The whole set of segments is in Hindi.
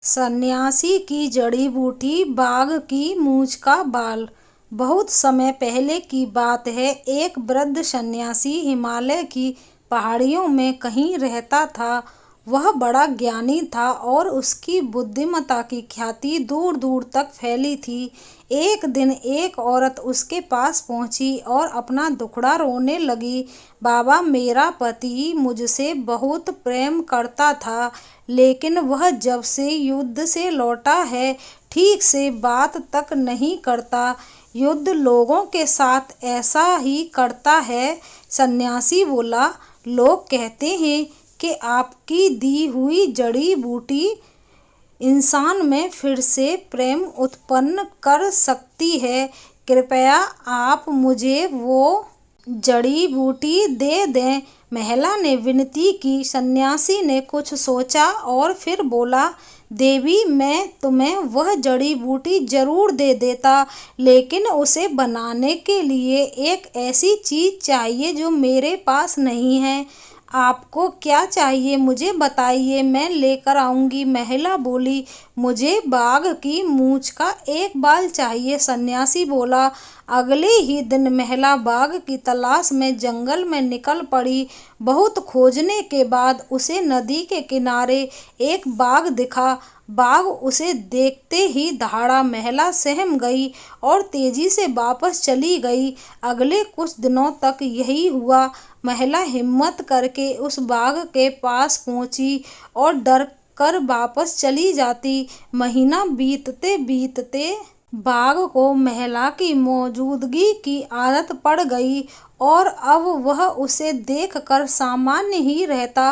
सन्यासी की जड़ी बूटी बाघ की मूंछ का बाल। बहुत समय पहले की बात है। एक वृद्ध सन्यासी हिमालय की पहाड़ियों में कहीं रहता था। वह बड़ा ज्ञानी था और उसकी बुद्धिमत्ता की ख्याति दूर दूर तक फैली थी। एक दिन एक औरत उसके पास पहुंची और अपना दुखड़ा रोने लगी। बाबा, मेरा पति मुझसे बहुत प्रेम करता था, लेकिन वह जब से युद्ध से लौटा है ठीक से बात तक नहीं करता। युद्ध लोगों के साथ ऐसा ही करता है। सन्यासी बोला, लोग कहते हैं कि आपकी दी हुई जड़ी बूटी इंसान में फिर से प्रेम उत्पन्न कर सकती है। कृपया आप मुझे वो जड़ी बूटी दे दें। महिला ने विनती की। सन्यासी ने कुछ सोचा और फिर बोला, देवी, मैं तुम्हें वह जड़ी बूटी जरूर दे देता, लेकिन उसे बनाने के लिए एक ऐसी चीज चाहिए जो मेरे पास नहीं है। आपको क्या चाहिए मुझे बताइए, मैं लेकर आऊंगी। महिला बोली, मुझे बाघ की मूंछ का एक बाल चाहिए। सन्यासी बोला। अगले ही दिन महिला बाघ की तलाश में जंगल में निकल पड़ी। बहुत खोजने के बाद उसे नदी के किनारे एक बाघ दिखा। बाघ उसे देखते ही दहाड़ा। महिला सहम गई और तेजी से वापस चली गई। अगले कुछ दिनों तक यही हुआ। महिला हिम्मत करके उस बाघ के पास पहुंची और डर कर वापस चली जाती। महीना बीतते बीतते बाघ को महिला की मौजूदगी की आदत पड़ गई और अब वह उसे देखकर सामान्य ही रहता।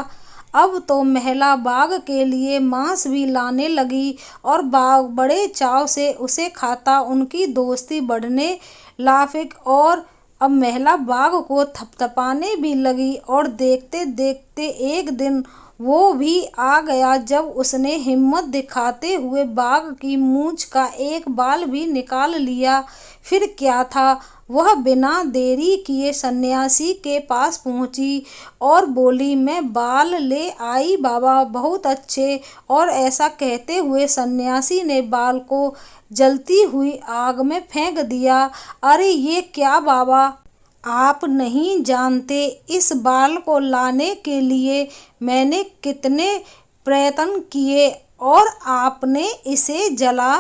अब तो महिला बाघ के लिए मांस भी लाने लगी और बाघ बड़े चाव से उसे खाता। उनकी दोस्ती बढ़ने लाफिक और अब महिला बाघ को थपथपाने भी लगी और देखते देखते एक दिन वो भी आ गया जब उसने हिम्मत दिखाते हुए बाघ की मूंछ का एक बाल भी निकाल लिया। फिर क्या था, वह बिना देरी किए सन्यासी के पास पहुंची और बोली, मैं बाल ले आई बाबा, बहुत अच्छे। और ऐसा कहते हुए सन्यासी ने बाल को जलती हुई आग में फेंक दिया। अरे ये क्या बाबा, आप नहीं जानते इस बाल को लाने के लिए मैंने कितने प्रयत्न किए और आपने इसे जला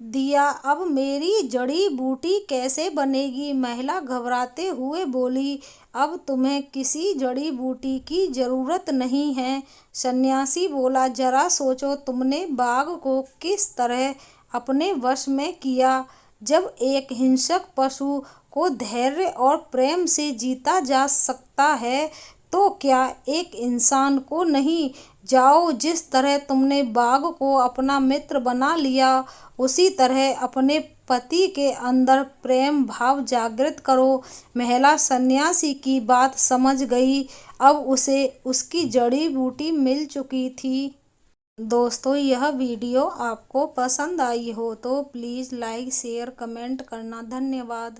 दिया। अब मेरी जड़ी बूटी कैसे बनेगी? महिला घबराते हुए बोली, अब तुम्हें किसी जड़ी बूटी की जरूरत नहीं है। सन्यासी बोला, जरा सोचो, तुमने बाघ को किस तरह अपने वश में किया। जब एक हिंसक पशु को धैर्य और प्रेम से जीता जा सकता है तो क्या एक इंसान को नहीं? जाओ, जिस तरह तुमने बाघ को अपना मित्र बना लिया उसी तरह अपने पति के अंदर प्रेम भाव जागृत करो। महिला सन्यासी की बात समझ गई। अब उसे उसकी जड़ी बूटी मिल चुकी थी। दोस्तों, यह वीडियो आपको पसंद आई हो तो प्लीज़ लाइक शेयर कमेंट करना। धन्यवाद।